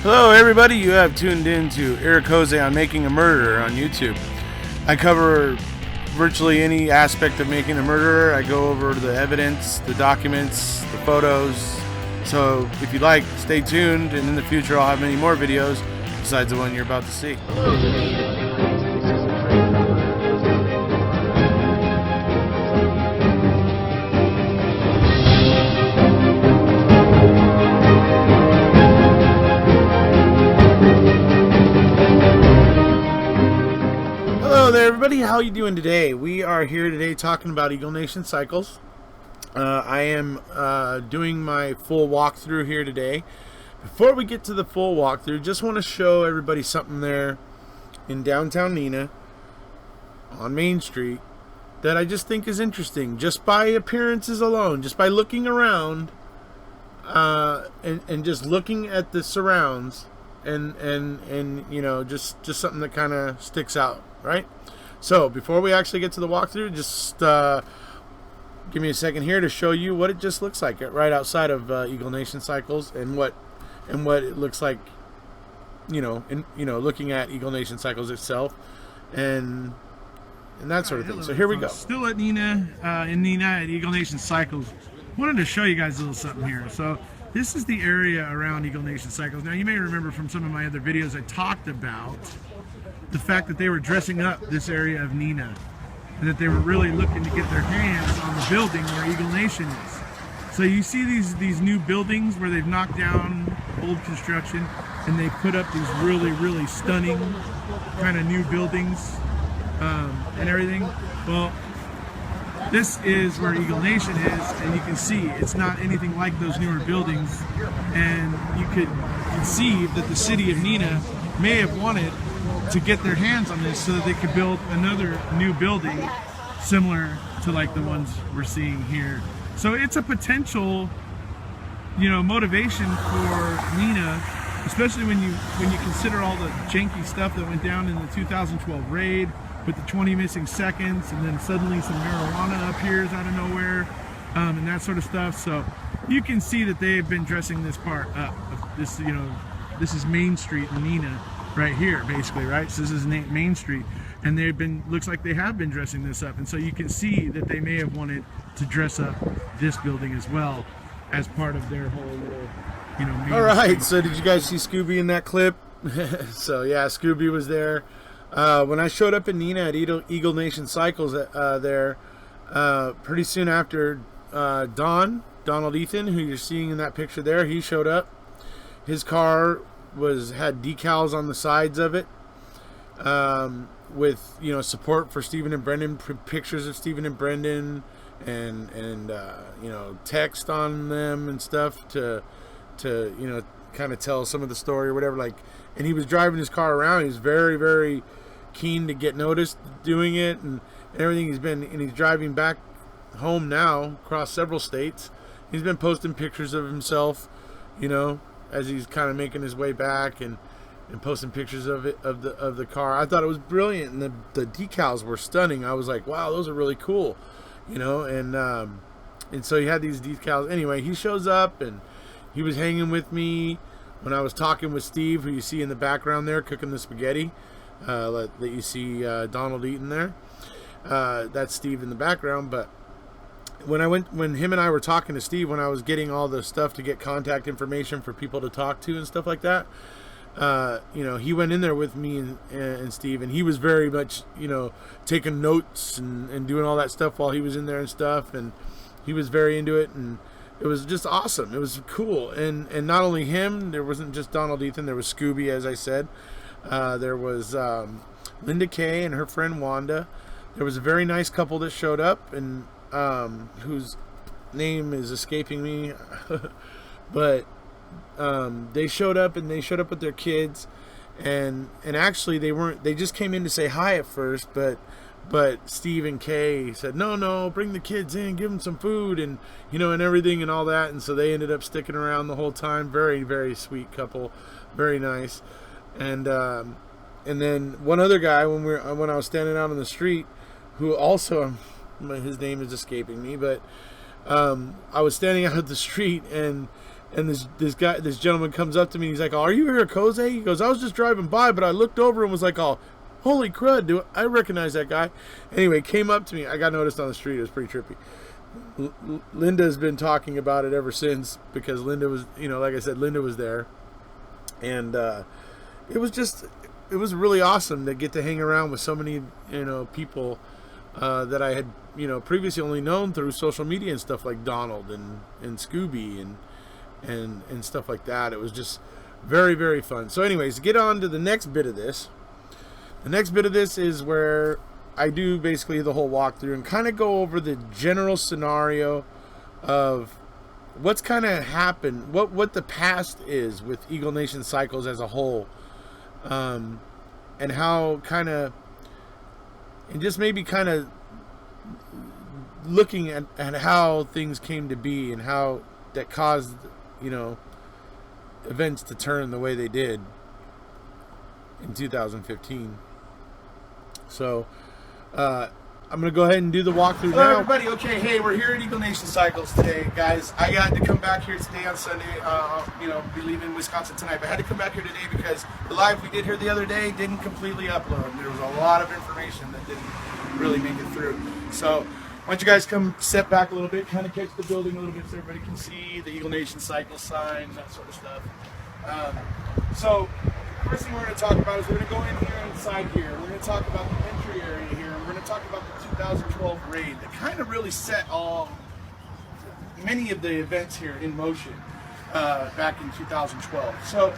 Hello everybody, you have tuned in to Erekose on Making a Murderer on YouTube. I cover virtually any aspect of making a murderer. I go over the evidence, the documents, the photos. So if you like, stay tuned, and in the future I'll have many more videos besides the one you're about to see. Hello there everybody, how are you doing today? We are here today talking about Eagle Nation cycles. I am doing my full walkthrough here today. Before we get to the full walkthrough, just want to show everybody something there in downtown Neenah on Main Street that I just think is interesting, just by appearances alone, just by looking around and just looking at the surrounds and you know, just something that kind of sticks out, right? So before we actually get to the walkthrough, just give me a second here to show you what it just looks like right outside of Eagle Nation Cycles, and what it looks like, looking at Eagle Nation Cycles itself, and that sort of thing. So here we go. Still at Neenah, in Neenah at Eagle Nation Cycles. Wanted to show you guys a little something here. So this is the area around Eagle Nation Cycles. Now you may remember from some of my other videos I talked about the fact that they were dressing up this area of Neenah, and that they were really looking to get their hands on the building where Eagle Nation is. So you see these new buildings where they've knocked down old construction and they put up these really stunning kind of new buildings and everything. Well, this is where Eagle Nation is, and you can see it's not anything like those newer buildings, and you could conceive that the city of Neenah may have wanted to get their hands on this so that they could build another new building similar to like the ones we're seeing here. So it's a potential, motivation for Neenah, especially when you consider all the janky stuff that went down in the 2012 raid with the 20 missing seconds, and then suddenly some marijuana appears out of nowhere, and that sort of stuff. So you can see that they've been dressing this part up. This, this is Main Street in Neenah right here, basically, right? So this is Main Street, and looks like they have been dressing this up, and so you can see that they may have wanted to dress up this building as well as part of their whole little, Main All right, Street. so did you guys see Scooby in that clip? So yeah, Scooby was there. When I showed up in Neenah at Eagle Nation Cycles there, pretty soon after, Donald Ethan, who you're seeing in that picture there, he showed up. His car had decals on the sides of it, with support for Stephen and Brendan, pictures of Stephen and Brendan, and text on them and stuff to kind of tell some of the story or whatever. Like, and he was driving his car around. He was very keen to get noticed doing it and everything. He's driving back home now across several states. He's been posting pictures of himself, as he's kind of making his way back, and posting pictures of the car. I thought it was brilliant, and the decals were stunning. I was like, wow, those are really cool, and so he had these decals. Anyway, he shows up, and he was hanging with me when I was talking with Steve, who you see in the background there cooking the spaghetti, that you see Donald eating there. That's Steve in the background. But when him and I were talking to Steve, when I was getting all the stuff to get contact information for people to talk to and stuff like that, he went in there with me and Steve, and he was very much, taking notes and doing all that stuff while he was in there and stuff, and he was very into it, and it was just awesome. It was cool. And not only him, there wasn't just Donald Ethan, there was Scooby, as I said. There was Linda Kay and her friend Wanda. There was a very nice couple that showed up, and whose name is escaping me, but they showed up, and they showed up with their kids, and actually they just came in to say hi at first, but Steve and Kay said, no, bring the kids in, give them some food, and and everything and all that, and so they ended up sticking around the whole time. Very sweet couple, very nice. And then one other guy, when I was standing out on the street, who also, his name is escaping me, but I was standing out at the street, and And this gentleman comes up to me. And he's like, "Oh, are you Erekose?" He goes, "I was just driving by, but I looked over and was like, oh, holy crud, do I recognize that guy?" Anyway, came up to me. I got noticed on the street. It was pretty trippy. Linda's been talking about it ever since, because Linda was, like I said, Linda was there, and it was really awesome to get to hang around with so many people that I had previously only known through social media and stuff, like Donald and Scooby and stuff like that. It was just very, very fun. So anyways, get on to the next bit of this. The next bit of this is where I do basically the whole walkthrough and kind of go over the general scenario of what's kind of happened, what the past is with Eagle Nation Cycles as a whole, and how kind of, and just maybe kind of looking at how things came to be and how that caused events to turn the way they did in 2015. So I'm going to go ahead and do the walkthrough now. Everybody, okay, hey, we're here at Eagle Nation Cycles today, guys. I had to come back here today on Sunday, be leaving Wisconsin tonight, but I had to come back here today because the live we did here the other day didn't completely upload. There was a lot of information that didn't really make it through. So why don't you guys come step back a little bit, kind of catch the building a little bit so everybody can see the Eagle Nation Cycle sign, that sort of stuff. So first thing we're going to talk about is we're going to go in here inside here. We're going to talk about the entry area here. We're going to talk about the 2012 raid that kind of really set many of the events here in motion back in 2012. So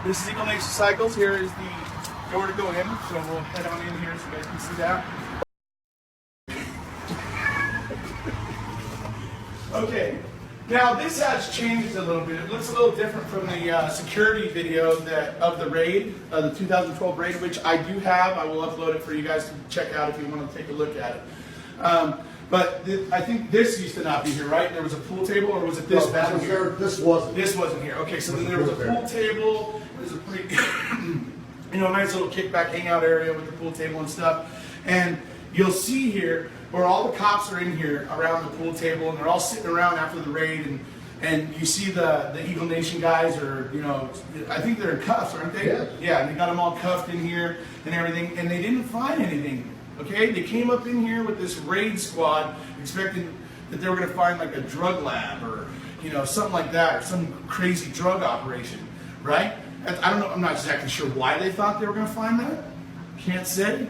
this is Eagle Nation Cycles. Here is the door to go in. So we'll head on in here so you guys can see that. Okay, now this has changed a little bit. It looks a little different from the security video of the raid, the 2012 raid, which I do have. I will upload it for you guys to check out if you want to take a look at it. But I think this used to not be here, right? There was a pool table, or was it this back here? This wasn't. This wasn't here. Okay, so then there was a pool table. There's a pretty, nice little kickback hangout area with the pool table and stuff. And you'll see here where all the cops are in here around the pool table, and they're all sitting around after the raid, and you see the Eagle Nation guys are, I think they're in cuffs, aren't they? Yeah. Yeah, and they got them all cuffed in here and everything, and they didn't find anything. Okay, they came up in here with this raid squad, expecting that they were going to find like a drug lab or something like that, or some crazy drug operation, right? I don't know. I'm not exactly sure why they thought they were going to find that. Can't say.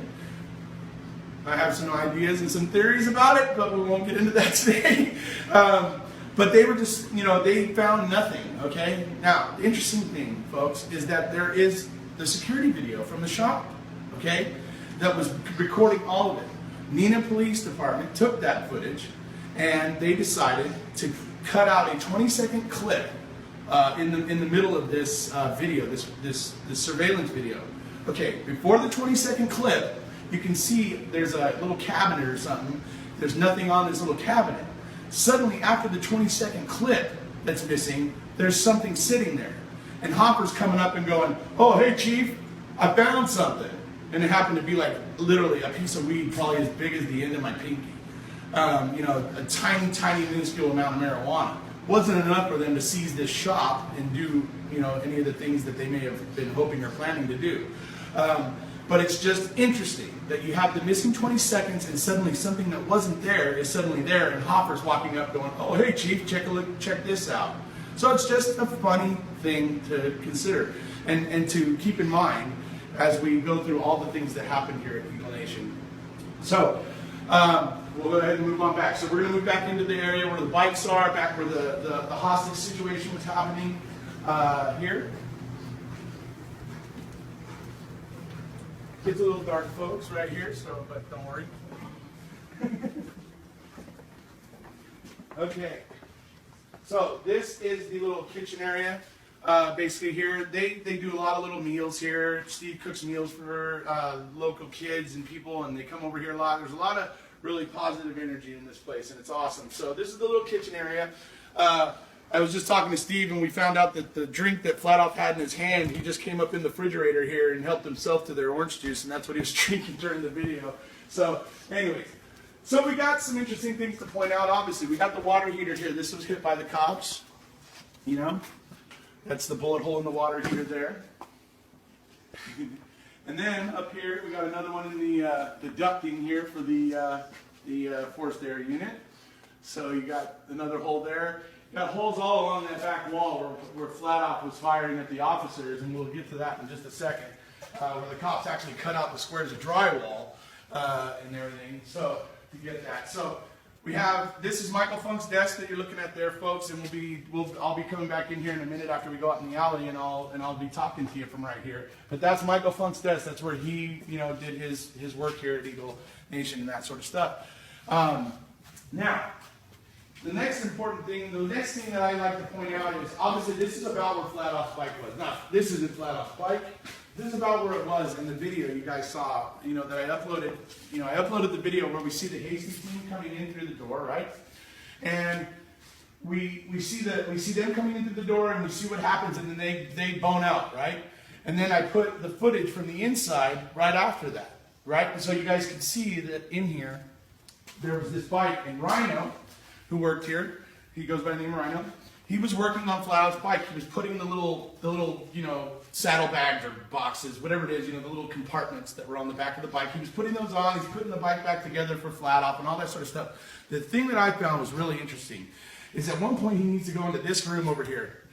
I have some ideas and some theories about it, but we won't get into that today. But they were just, they found nothing, okay? Now, the interesting thing, folks, is that there is the security video from the shop, okay, that was recording all of it. Neenah Police Department took that footage, and they decided to cut out a 20-second clip in the middle of this video, this surveillance video. Okay, before the 20-second clip, you can see there's a little cabinet or something. There's nothing on this little cabinet. Suddenly, after the 20-second clip that's missing, there's something sitting there. And Hopper's coming up and going, "Oh, hey, Chief, I found something." And it happened to be like literally a piece of weed, probably as big as the end of my pinky. A tiny, tiny, minuscule amount of marijuana. Wasn't enough for them to seize this shop and do, any of the things that they may have been hoping or planning to do. But it's just interesting that you have the missing 20 seconds and suddenly something that wasn't there is suddenly there, and Hopper's walking up going, "Oh, hey, Chief, check this out." So it's just a funny thing to consider and to keep in mind as we go through all the things that happened here at Eagle Nation. So we'll go ahead and move on back. So we're going to move back into the area where the bikes are, back where the hostage situation was happening here. It's a little dark, folks, right here, but don't worry. Okay, so this is the little kitchen area. Basically here, they do a lot of little meals here. Steve cooks meals for local kids and people, and they come over here a lot. There's a lot of really positive energy in this place, and it's awesome. So this is the little kitchen area. I was just talking to Steve, and we found out that the drink that Flat Off had in his hand, he just came up in the refrigerator here and helped himself to their orange juice, and that's what he was drinking during the video. So anyways, so we got some interesting things to point out. Obviously, we got the water heater here. This was hit by the cops. You know, that's the bullet hole in the water heater there. And then up here we got another one in the ducting here for the forced air unit. So you got another hole there. You got holes all along that back wall where Flat Off was firing at the officers, and we'll get to that in just a second. Where the cops actually cut out the squares of drywall and everything. So to get that. So we have, this is Michael Funk's desk that you're looking at there, folks, and I'll be coming back in here in a minute after we go out in the alley, and I'll be talking to you from right here. But that's Michael Funk's desk. That's where he, did his work here at Eagle Nation and that sort of stuff. Now, the next important thing, the next thing that I like to point out is, obviously this is about where Flat Off's bike was. Now, this isn't Flat Off's bike. This is about where it was in the video you guys saw, that I uploaded. I uploaded the video where we see the Hasty team coming in through the door, right? And we see them coming into the door, and we see what happens, and then they bone out, right? And then I put the footage from the inside right after that, right? And so you guys can see that in here there was this bike, and Rhino, who worked here, he goes by the name of Rhino. He was working on Flat Off's bike. He was putting the little saddlebags or boxes, whatever it is, the little compartments that were on the back of the bike. He was putting those on. He's putting the bike back together for Flat Off and all that sort of stuff. The thing that I found was really interesting is at one point he needs to go into this room over here.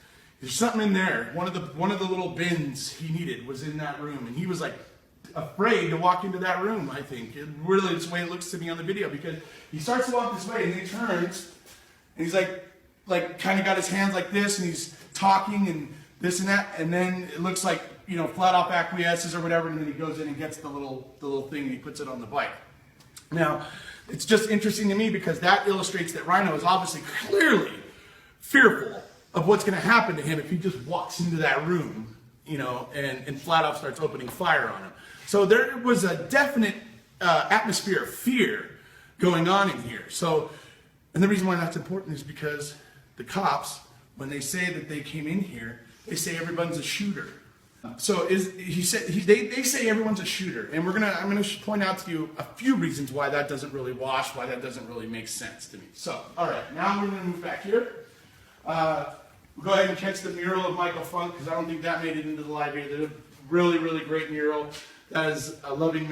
There's something in there. One of the little bins he needed was in that room, and he was like afraid to walk into that room. I think it's the way it looks to me on the video, because he starts to walk this way and then he turns and he's like kind of got his hands like this, and he's talking and this and that, and then it looks like Flat Off acquiesces or whatever, and then he goes in and gets the little thing and he puts it on the bike. Now, it's just interesting to me because that illustrates that Rhino is obviously clearly fearful of what's going to happen to him if he just walks into that room, and Flat Off starts opening fire on him. So there was a definite atmosphere of fear going on in here. So, and the reason why that's important is because the cops, when they say that they came in here, they say everyone's a shooter. So they say everyone's a shooter, and I'm gonna point out to you a few reasons why that doesn't really wash, why that doesn't really make sense to me. So, all right, now we're gonna move back here. We'll go ahead and catch the mural of Michael Funk, because I don't think that made it into the library. They're a really, really great mural. That is a loving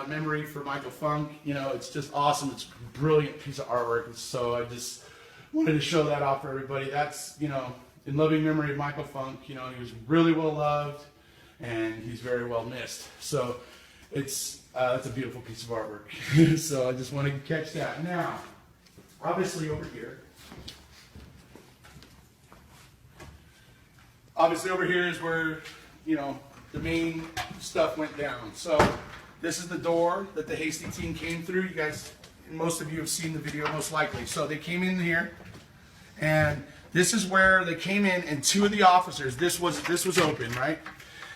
memory for Michael Funk. It's just awesome. It's a brilliant piece of artwork. And so I just wanted to show that off for everybody. That's, in loving memory of Michael Funk. He was really well loved, and he's very well missed. So it's a beautiful piece of artwork. So I just wanted to catch that. Now, obviously over here is where, the main stuff went down. So this is the door that the Hasty team came through. You guys, most of you have seen the video most likely. So they came in here, and this is where they came in, and two of the officers, this was open, right?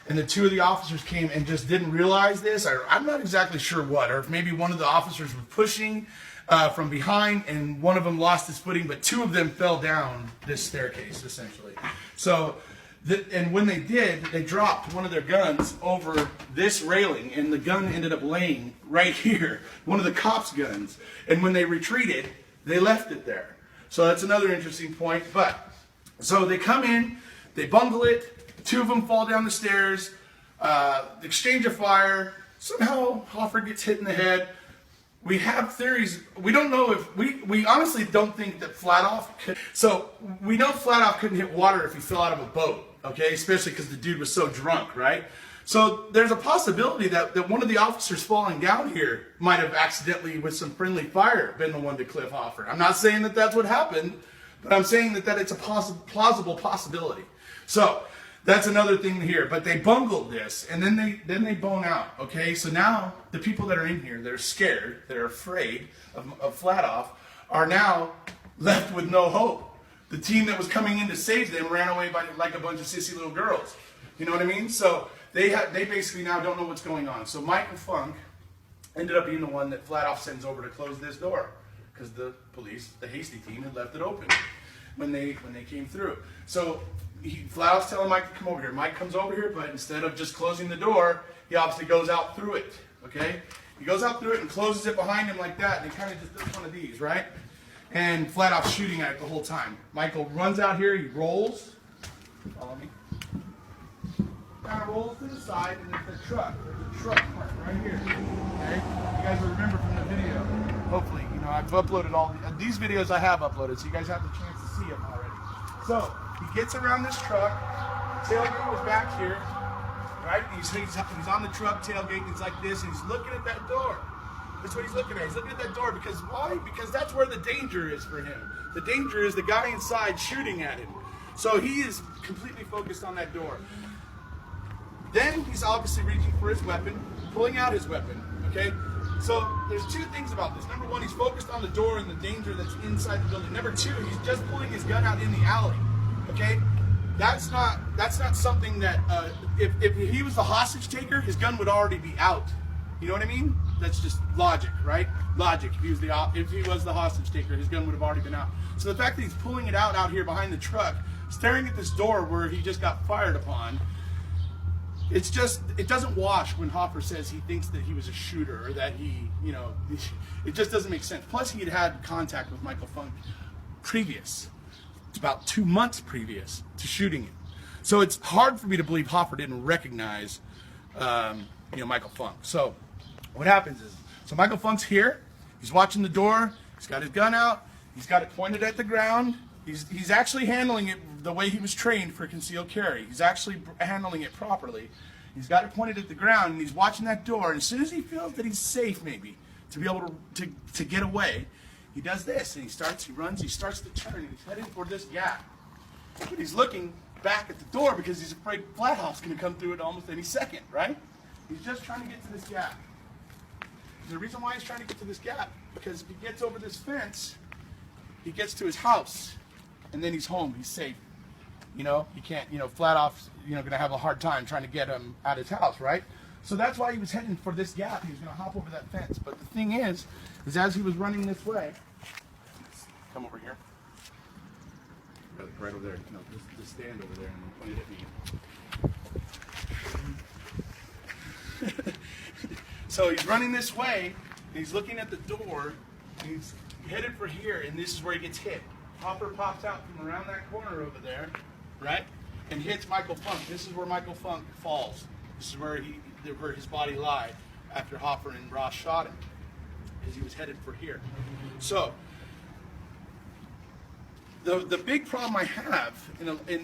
And the two of the officers came and just didn't realize this, or I'm not exactly sure what, or if maybe one of the officers was pushing from behind and one of them lost his footing, but two of them fell down this staircase, essentially. So, and when they did, they dropped one of their guns over this railing, and the gun ended up laying right here, one of the cops' guns. And when they retreated, they left it there. So that's another interesting point. But, so they come in, they bungle it, two of them fall down the stairs, exchange of fire, somehow Hoffer gets hit in the head. We have theories. We don't know if, we honestly don't think that Flat Off could. So we know Flat Off couldn't hit water if he fell out of a boat, okay? Especially because the dude was so drunk, right? So there's a possibility that one of the officers falling down here might have accidentally, with some friendly fire, been the one to Cliff Hoffer. I'm not saying that that's what happened, but I'm saying that it's a plausible possibility. So that's another thing here. But they bungled this, and then they bone out. Okay, so now the people that are in here, they're scared, they're afraid of Flat Off, are now left with no hope. The team that was coming in to save them ran away by like a bunch of sissy little girls. You know what I mean? So they basically now don't know what's going on. So Michael Funk ended up being the one that Flat Off sends over to close this door, because the police, the Hasty team, had left it open when they came through. So Flat Off's telling Mike to come over here. Mike comes over here, but instead of just closing the door, he obviously goes out through it, okay? He goes out through it and closes it behind him like that, and he kind of just does one of these, right? and flat off shooting at it the whole time. Michael runs out here, he rolls. Follow me. Kind of rolls to the side, and there's the truck. There's a truck part right here. Okay? You guys will remember from the video. Hopefully, you know, I've uploaded all these videos. I have uploaded, so you guys have the chance to see them already. So he gets around this truck. Tailgate was back here, right? He's on the truck tailgate, and he's like this, and he's looking at that door. That's what he's looking at. He's looking at that door because why? Because that's where the danger is for him. The danger is the guy inside shooting at him. So he is completely focused on that door. Then he's obviously reaching for his weapon, pulling out his weapon, okay? So there's two things about this. Number one, he's focused on the door and the danger that's inside the building. Number two, he's just pulling his gun out in the alley, okay? That's not something that, if he was the hostage taker, his gun would already be out. You know what I mean? That's just logic, right? Logic. If he was the hostage taker, his gun would have already been out. So the fact that he's pulling it out here behind the truck, staring at this door where he just got fired upon, it doesn't wash when Hoffer says he thinks that he was a shooter or that he, you know, it just doesn't make sense. Plus, he had contact with Michael Fung previous. It's about 2 months previous to shooting him. So it's hard for me to believe Hoffer didn't recognize, Michael Fung. So what happens is, so Michael Fung's here. He's watching the door. He's got his gun out. He's got it pointed at the ground. He's actually handling it the way he was trained for concealed carry. He's actually handling it properly. He's got it pointed at the ground, and he's watching that door. And as soon as he feels that he's safe, maybe, to be able to get away, he does this, and he starts to turn, and he's heading for this gap. But he's looking back at the door because he's afraid Flathouse is going to come through it almost any second, right? He's just trying to get to this gap. And the reason why he's trying to get to this gap, because if he gets over this fence, he gets to his house, and then he's home, he's safe. You know, he can't, Flathouse, going to have a hard time trying to get him out of his house, right? So that's why he was heading for this gap. He was going to hop over that fence. But the thing is as he was running this way, come over here. Right over there. No, just stand over there and point it at me. So he's running this way, and he's looking at the door, and he's headed for here, and this is where he gets hit. Hopper pops out from around that corner over there, right, and hits Michael Funk. This is where Michael Funk falls. This is where his body lied after Hopper and Ross shot him, because he was headed for here. So the big problem I have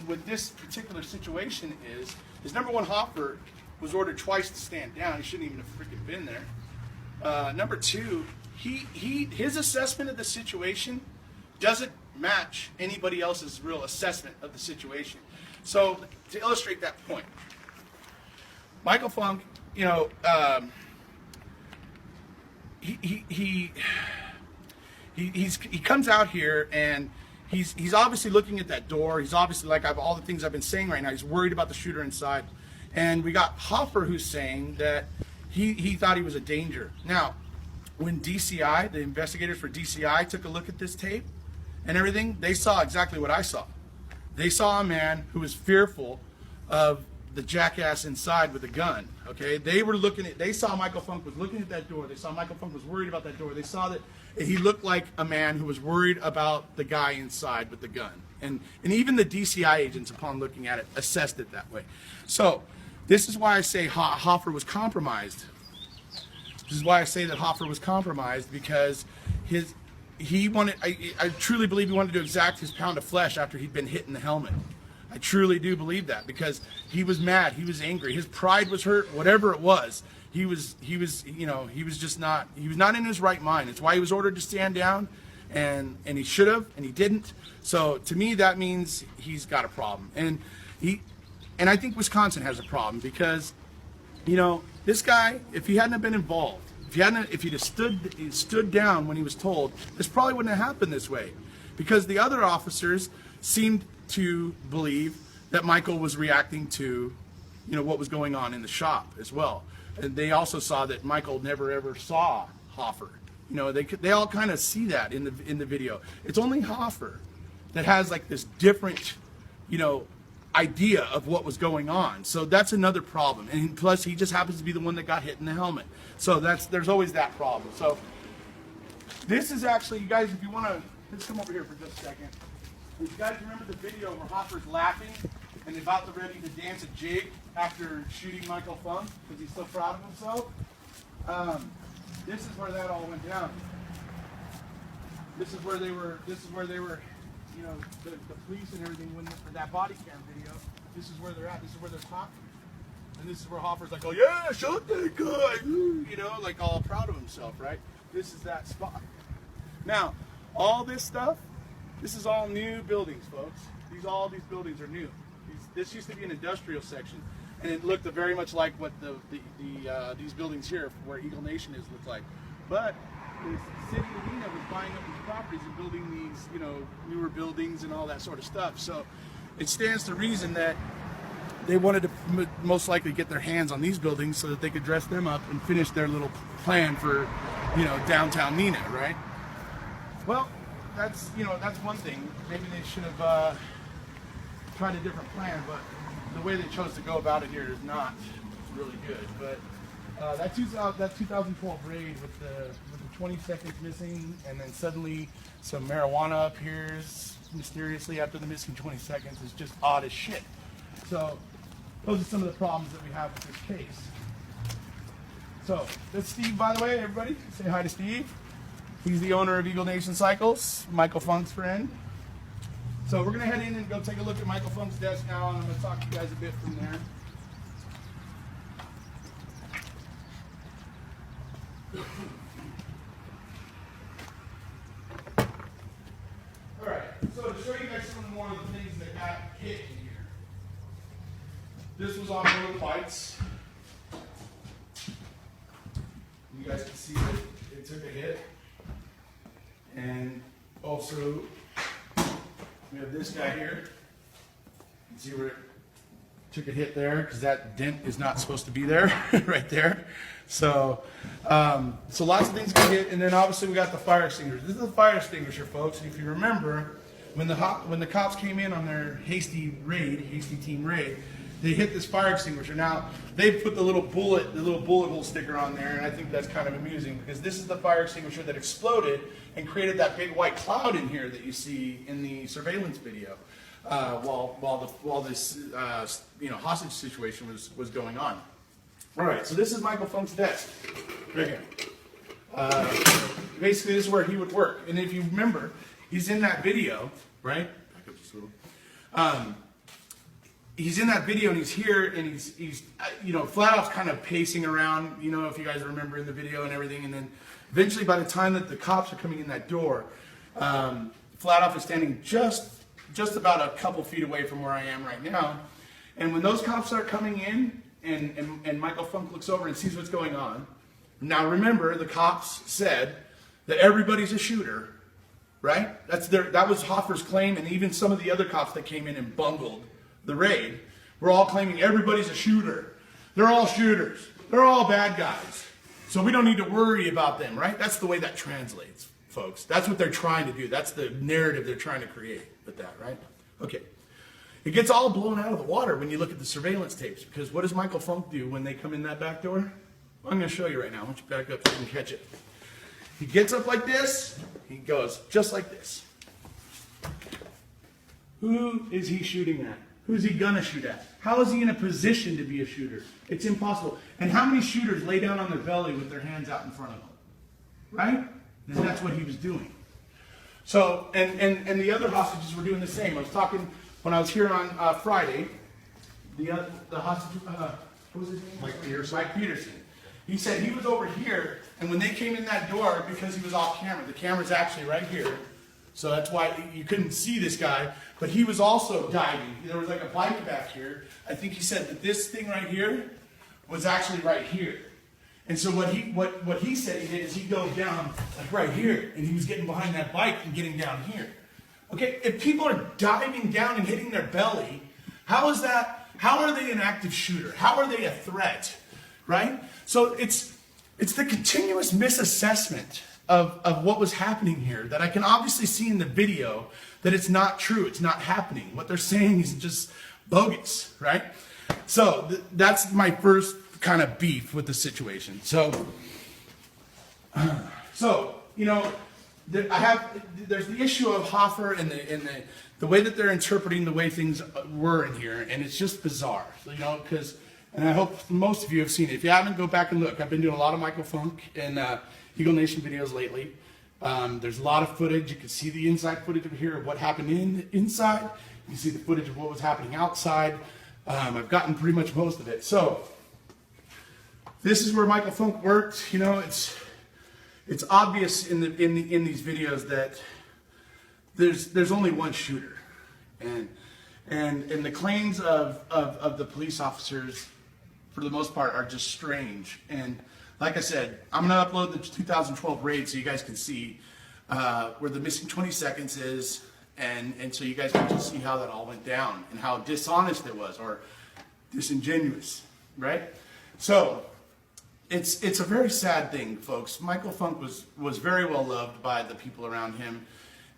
with this particular situation is number one, Hopper was ordered twice to stand down. He shouldn't even have freaking been there. Number two, his assessment of the situation doesn't match anybody else's real assessment of the situation. So to illustrate that point, Michael Funk, he comes out here and he's obviously looking at that door. He's obviously, like all the things I've been saying right now, he's worried about the shooter inside. And we got Hoffer who's saying that he thought he was a danger. Now, when DCI, the investigators for DCI, took a look at this tape and everything, they saw exactly what I saw. They saw a man who was fearful of the jackass inside with a gun. Okay, they saw Michael Funk was looking at that door. They saw Michael Funk was worried about that door. They saw that he looked like a man who was worried about the guy inside with the gun. And even the DCI agents, upon looking at it, assessed it that way. So this is why I say Hoffer was compromised. This is why I say that Hoffer was compromised, because I truly believe he wanted to exact his pound of flesh after he'd been hit in the helmet. I truly do believe that, because he was mad, he was angry, his pride was hurt, whatever it was. He was not in his right mind. It's why he was ordered to stand down, and he should have, and he didn't. So to me, that means he's got a problem, and I think Wisconsin has a problem, because this guy, if he hadn't have been involved, if he'd have stood down when he was told, this probably wouldn't have happened this way, because the other officers seemed to believe that Michael was reacting to what was going on in the shop as well. And they also saw that Michael never ever saw Hoffer. They all kind of see that in the video. It's only Hoffer that has like this different idea of what was going on. So that's another problem. And plus, he just happens to be the one that got hit in the helmet. So there's always that problem. So this is actually, you guys, if you want to let's come over here for just a second. You guys remember the video where Hopper's laughing and about to ready to dance a jig after shooting Michael Fung because he's so proud of himself? This is where that all went down. This is where they were, you know, the police and everything went for that body cam video. This is where they're at. This is where they're talking. And this is where Hopper's like, oh yeah, shot that guy. You know, like all proud of himself, right? This is that spot. Now, all this stuff, this is all new buildings, folks. All these buildings are new. This used to be an industrial section, and it looked very much like what these buildings here, where Eagle Nation is, look like. But the city of Medina was buying up these properties and building these, you know, newer buildings and all that sort of stuff. So it stands to reason that they wanted to most likely get their hands on these buildings so that they could dress them up and finish their little plan for, you know, downtown Neenah, right? Well, that's one thing. Maybe they should have tried a different plan, but the way they chose to go about it here is not really good. But that 2012 raid with the 20 seconds missing, and then suddenly some marijuana appears mysteriously after the missing 20 seconds is just odd as shit. So those are some of the problems that we have with this case. So that's Steve, by the way. Everybody, say hi to Steve. He's the owner of Eagle Nation Cycles, Michael Fung's friend. So we're going to head in and go take a look at Michael Fung's desk now, and I'm going to talk to you guys a bit from there. All right, so to show you guys some more of the things that got hit in here. This was on one of the bikes. You guys can see that it took a hit. And also, we have this guy here. You can see where it took a hit there because that dent is not supposed to be there, right there. So, so lots of things got hit, and then obviously we got the fire extinguisher. This is the fire extinguisher, folks. And if you remember, when the cops came in on their hasty team raid, they hit this fire extinguisher. Now they put the little bullet hole sticker on there, and I think that's kind of amusing because this is the fire extinguisher that exploded and created that big white cloud in here that you see in the surveillance video while this hostage situation was going on. All right, so this is Michael Funk's desk right here. Basically, this is where he would work, and if you remember, he's in that video, right? Back up just a little. He's in that video and he's here and he's Flat Off's kind of pacing around, if you guys remember in the video and everything, and then eventually by the time that the cops are coming in that door, Flat Off is standing just about a couple feet away from where I am right now, and when those cops start coming in and Michael Funk looks over and sees what's going on. Now remember, the cops said that everybody's a shooter, right? That was Hoffer's claim, and even some of the other cops that came in and bungled the raid were all claiming everybody's a shooter. They're all shooters. They're all bad guys. So we don't need to worry about them, right? That's the way that translates, folks. That's what they're trying to do. That's the narrative they're trying to create with that, right? Okay. It gets all blown out of the water when you look at the surveillance tapes, because what does Michael Funk do when they come in that back door? Well, I'm going to show you right now. I want you to back up so you can catch it. He gets up like this. He goes just like this. Who is he shooting at? Who's he gonna shoot at? How is he in a position to be a shooter? It's impossible. And how many shooters lay down on their belly with their hands out in front of them? Right? And that's what he was doing. So, and the other hostages were doing the same. I was talking, when I was here on Friday, the hostage, what was his name? Mike Peterson. He said he was over here, and when they came in that door, because he was off camera, the camera's actually right here, so that's why you couldn't see this guy, but he was also diving. There was like a bike back here. I think he said that this thing right here was actually right here. And so what he said he did is he dove down like right here, and he was getting behind that bike and getting down here. Okay, if people are diving down and hitting their belly, how are they an active shooter? How are they a threat? Right? So it's the continuous misassessment of what was happening here that I can obviously see in the video that it's not true. It's not happening. What they're saying is just bogus, right? So that's my first kind of beef with the situation. So there's the issue of Hoffer and the way that they're interpreting the way things were in here, and it's just bizarre, you know, because, and I hope most of you have seen it. If you haven't, go back and look. I've been doing a lot of Michael Fung and Eagle Nation videos lately. There's a lot of footage. You can see the inside footage over here of what happened inside. You can see the footage of what was happening outside. I've gotten pretty much most of it. So this is where Michael Funk worked. You know, it's obvious in these videos that there's only one shooter, and the claims of the police officers, for the most part, are just strange. And like I said, I'm gonna upload the 2012 raid so you guys can see where the missing 20 seconds is, and so you guys can just see how that all went down and how dishonest it was, or disingenuous, right? So it's a very sad thing, folks. Michael Funk was very well loved by the people around him,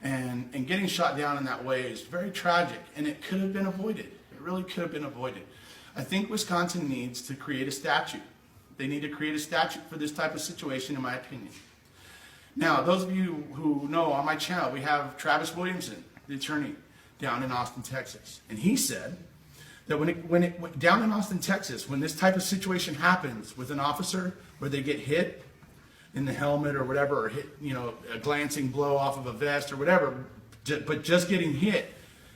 and getting shot down in that way is very tragic, and it could have been avoided. It really could have been avoided. I think Wisconsin needs to create a statute. They need to create a statute for this type of situation, in my opinion. Now, those of you who know, on my channel, we have Travis Williamson, the attorney, down in Austin, Texas, and he said that when it down in Austin, Texas, when this type of situation happens with an officer where they get hit in the helmet or whatever, or hit, you know, a glancing blow off of a vest or whatever, but just getting hit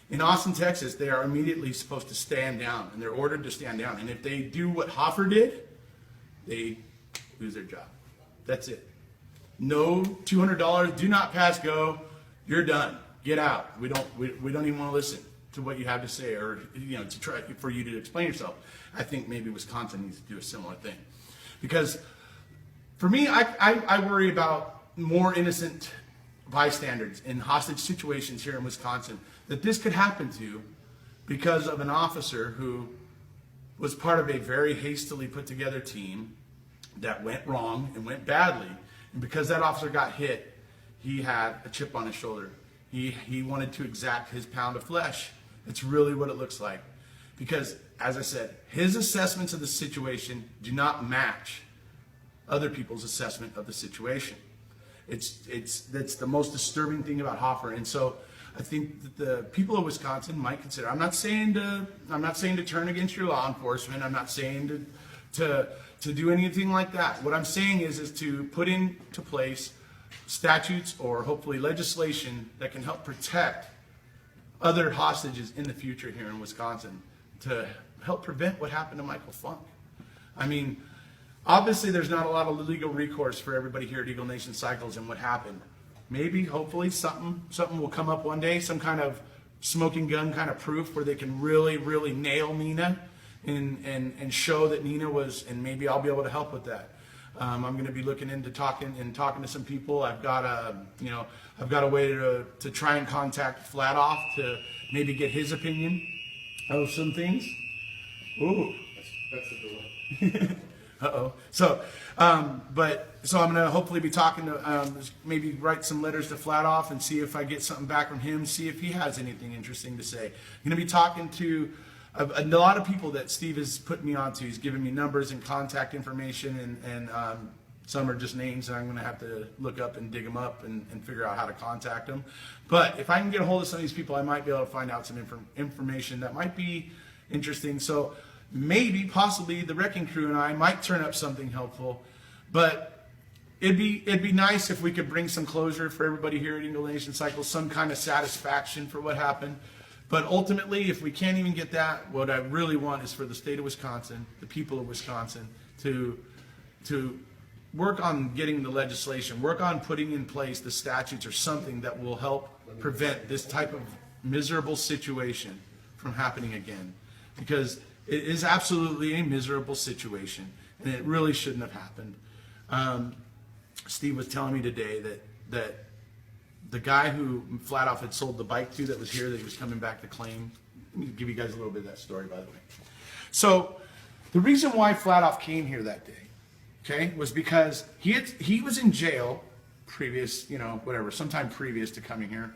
in Austin, Texas, they are immediately supposed to stand down, and they're ordered to stand down. And if they do what Hoffer did, they lose their job. That's it. No $200. Do not pass go. You're done. Get out. We don't even want to listen to what you have to say, or, you know, to try for you to explain yourself. I think maybe Wisconsin needs to do a similar thing, because for me, I worry about more innocent bystanders in hostage situations here in Wisconsin that this could happen to because of an officer who was part of a very hastily put together team that went wrong and went badly. And because that officer got hit, he had a chip on his shoulder. He wanted to exact his pound of flesh. It's really what it looks like. Because, as I said, his assessments of the situation do not match other people's assessment of the situation. That's the most disturbing thing about Hoffer. And so I think that the people of Wisconsin might consider, I'm not saying to turn against your law enforcement. I'm not saying to do anything like that. What I'm saying is to put into place statutes or hopefully legislation that can help protect other hostages in the future here in Wisconsin, to help prevent what happened to Michael Funk. I mean, obviously there's not a lot of legal recourse for everybody here at Eagle Nation Cycles and what happened. Maybe, hopefully, something will come up one day, some kind of smoking gun kind of proof where they can really, really nail Nina and show that Nina was, and maybe I'll be able to help with that. I'm going to be looking into talking to some people. I've got a way to try and contact Flatoff to maybe get his opinion of some things. Ooh, that's the door. Uh-oh. So I'm going to hopefully be talking to, maybe write some letters to Flatoff and see if I get something back from him, see if he has anything interesting to say. I'm going to be talking to a lot of people that Steve has put me onto. He's given me numbers and contact information, and some are just names, and I'm going to have to look up and dig them up and figure out how to contact them. But if I can get a hold of some of these people, I might be able to find out some information that might be interesting. So maybe, possibly, the Wrecking Crew and I might turn up something helpful. But it'd be nice if we could bring some closure for everybody here at Eagle Nation Cycles, some kind of satisfaction for what happened. But ultimately, if we can't even get that, what I really want is for the state of Wisconsin, the people of Wisconsin, to work on getting the legislation, work on putting in place the statutes or something that will help prevent this type of miserable situation from happening again. Because it is absolutely a miserable situation, and it really shouldn't have happened. Steve was telling me today that the guy who Flatoff had sold the bike to that was here, that he was coming back to claim. Let me give you guys a little bit of that story, by the way. So the reason why Flatoff came here that day, okay, was because he was in jail previous, sometime previous to coming here,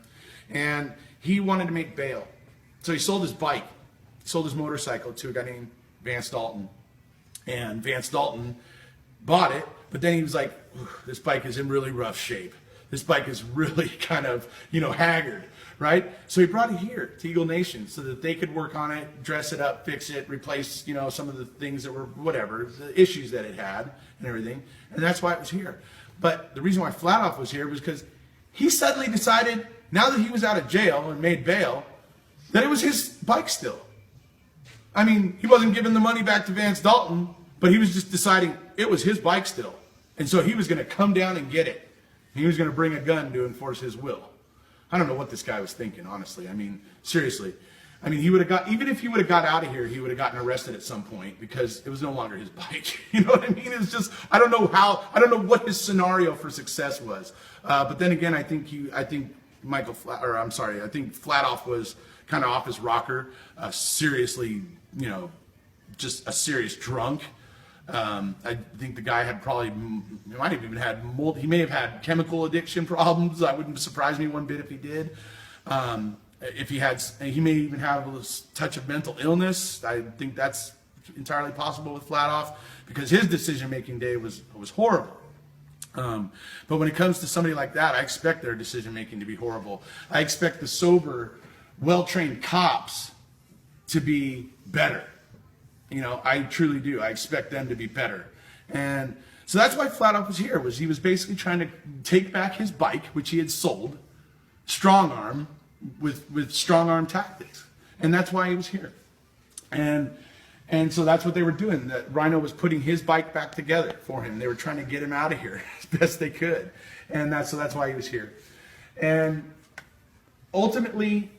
and he wanted to make bail. So he sold his bike, sold his motorcycle to a guy named Vance Dalton, and Vance Dalton bought it, but then he was like, this bike is in really rough shape. This bike is really kind of, haggard, right? So he brought it here to Eagle Nation so that they could work on it, dress it up, fix it, replace, some of the things that were whatever, the issues that it had and everything. And that's why it was here. But the reason why Flat Off was here was because he suddenly decided, now that he was out of jail and made bail, that it was his bike still. I mean, he wasn't giving the money back to Vance Dalton, but he was just deciding it was his bike still. And so he was going to come down and get it. He was going to bring a gun to enforce his will. I don't know what this guy was thinking, honestly. I mean, seriously. I mean, even if he would have got out of here, he would have gotten arrested at some point because it was no longer his bike. You know what I mean? It's just, I don't know what his scenario for success was. But then again, I think Flat Off was kind of off his rocker, seriously, just a serious drunk. I think the guy had might have even had he may have had chemical addiction problems. I wouldn't surprise me one bit if he did. He may even have a touch of mental illness. I think that's entirely possible with Flat Off because his decision-making day was horrible. But when it comes to somebody like that, I expect their decision-making to be horrible. I expect the sober, well-trained cops to be better. I truly do. I expect them to be better. And so that's why Flat Off was here, he was basically trying to take back his bike, which he had sold, strong arm, with strong arm tactics. And that's why he was here. And so that's what they were doing. That Rhino was putting his bike back together for him. They were trying to get him out of here as best they could. And that's why he was here. And ultimately,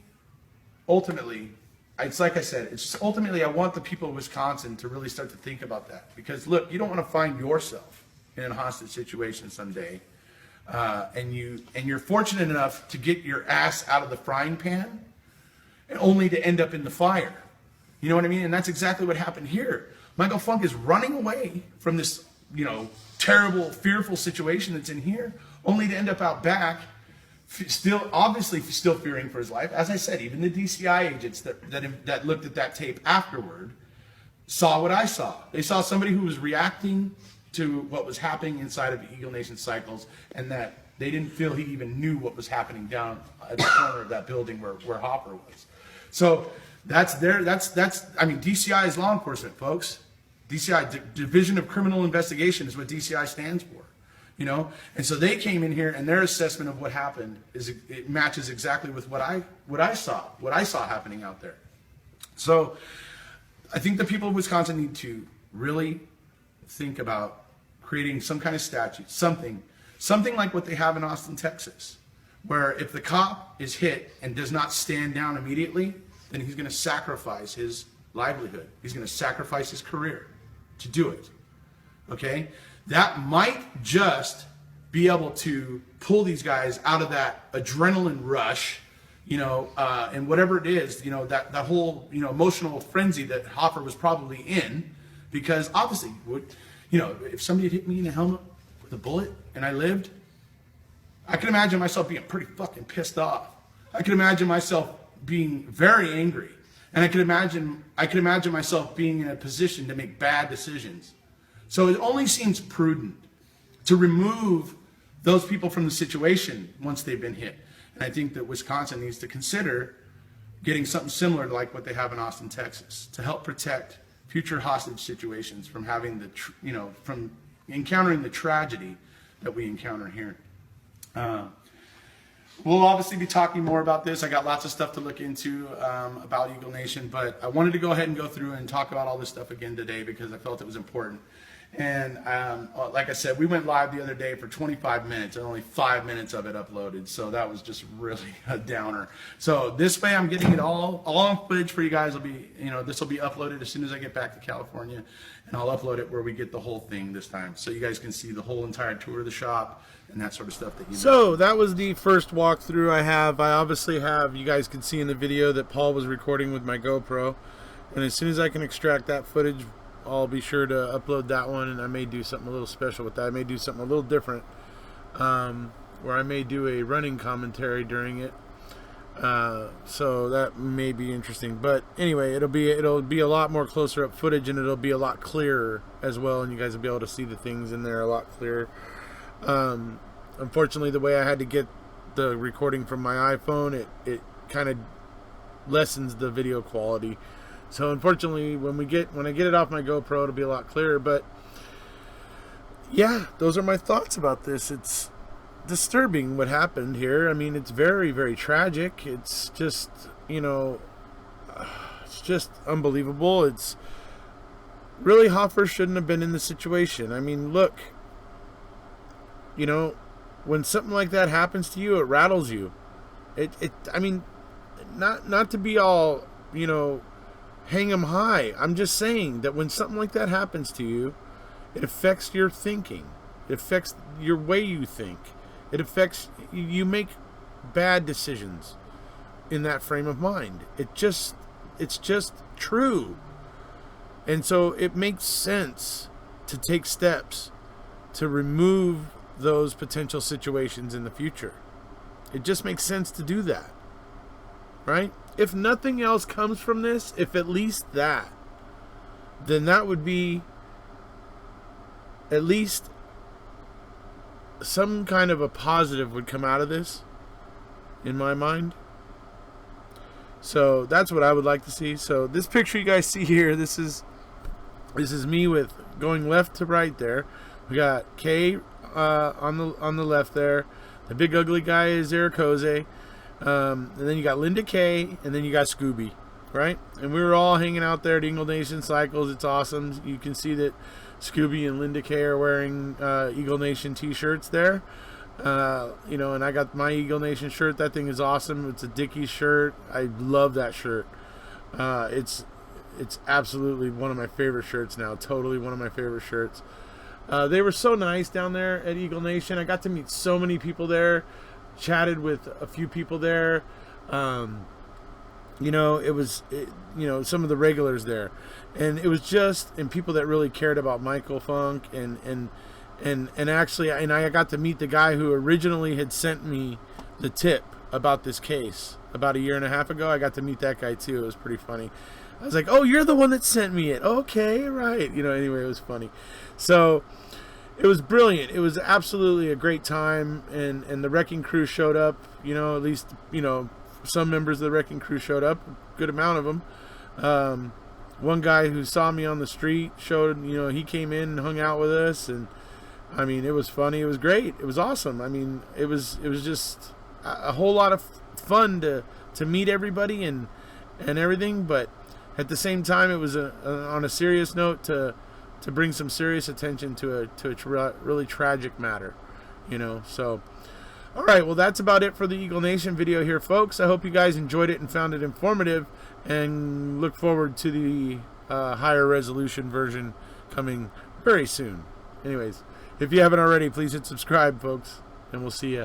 it's like I said, ultimately I want the people of Wisconsin to really start to think about that. Because look, you don't want to find yourself in a hostage situation someday. And you're fortunate enough to get your ass out of the frying pan and only to end up in the fire. You know what I mean? And that's exactly what happened here. Michael Funk is running away from this, terrible, fearful situation that's in here, only to end up out back, still fearing for his life. As I said, even the DCI agents that looked at that tape afterward saw what I saw. They saw somebody who was reacting to what was happening inside of Eagle Nation Cycles, and that they didn't feel he even knew what was happening down at the corner of that building where Hopper was. So DCI is law enforcement, folks. DCI, Division of Criminal Investigation, is what DCI stands for. And so they came in here, and their assessment of what happened it matches exactly with what I saw happening out there. So I think the people of Wisconsin need to really think about creating some kind of statute, something like what they have in Austin, Texas, where if the cop is hit and does not stand down immediately, then he's going to sacrifice his livelihood. He's going to sacrifice his career to do it. Okay? That might just be able to pull these guys out of that adrenaline rush, and whatever it is, that whole, emotional frenzy that Hopper was probably in, because obviously, if somebody had hit me in the helmet with a bullet and I lived, I could imagine myself being pretty fucking pissed off. I could imagine myself being very angry, and I could imagine myself being in a position to make bad decisions. So it only seems prudent to remove those people from the situation once they've been hit. And I think that Wisconsin needs to consider getting something similar to like what they have in Austin, Texas, to help protect future hostage situations from having from encountering the tragedy that we encounter here. We'll obviously be talking more about this. I got lots of stuff to look into about Eagle Nation, but I wanted to go ahead and go through and talk about all this stuff again today because I felt it was important. And like I said, we went live the other day for 25 minutes and only 5 minutes of it uploaded. So that was just really a downer. So this way I'm getting it all on footage for you guys. This will be uploaded as soon as I get back to California, and I'll upload it where we get the whole thing this time. So you guys can see the whole entire tour of the shop and that sort of stuff that you So that was the first walkthrough I have. I obviously have, you guys can see in the video that Paul was recording with my GoPro. And as soon as I can extract that footage, I'll be sure to upload that one, and I may do something a little special with that. I may do something a little different, where I may do a running commentary during it. So that may be interesting. But anyway, it'll be a lot more closer up footage, and it'll be a lot clearer as well, and you guys will be able to see the things in there a lot clearer. Unfortunately, the way I had to get the recording from my iPhone, it kind of lessens the video quality. So unfortunately, when I get it off my GoPro, it'll be a lot clearer. But yeah, those are my thoughts about this. It's disturbing what happened here. I mean, it's very, very tragic. It's just, it's just unbelievable. It's really, Hoffer shouldn't have been in the situation. I mean, look, when something like that happens to you, it rattles you. I mean, not to be all, hang 'em high. I'm just saying that when something like that happens to you, it affects your thinking. It affects your way you think. It affects, you make bad decisions in that frame of mind. It's just true. And so it makes sense to take steps to remove those potential situations in the future. It just makes sense to do that. Right? If nothing else comes from this, if at least that, then that would be at least some kind of a positive would come out of this, in my mind. So that's what I would like to see. So this picture you guys see here, this is me with going left to right there. We got Kay on the left there. The big ugly guy is Erekose. And then you got Linda Kay, and then you got Scooby, right? And we were all hanging out there at Eagle Nation Cycles. It's awesome. You can see that Scooby and Linda Kay are wearing Eagle Nation t-shirts there. And I got my Eagle Nation shirt. That thing is awesome. It's a Dickies shirt. I love that shirt. It's absolutely one of my favorite shirts now. Totally one of my favorite shirts. They were so nice down there at Eagle Nation. I got to meet so many people there. Chatted with a few people there. It was some of the regulars there, and it was and people that really cared about Michael Funk, and actually, I got to meet the guy who originally had sent me the tip about this case about a year and a half ago. I got to meet that guy too. It was pretty funny. I was like, "Oh, you're the one that sent me it." Okay, right. Anyway, it was funny. So it was brilliant. It was absolutely a great time, and the wrecking crew showed up. At least some members of the wrecking crew showed up. A good amount of them. One guy who saw me on the street showed. He came in and hung out with us, and I mean, it was funny. It was great. It was awesome. I mean, it was just a whole lot of fun to meet everybody and everything. But at the same time, it was on a serious note to bring some serious attention to a really tragic matter, So, all right, well, that's about it for the Eagle Nation video here, folks. I hope you guys enjoyed it and found it informative, and look forward to the higher resolution version coming very soon. Anyways, if you haven't already, please hit subscribe, folks, and we'll see ya.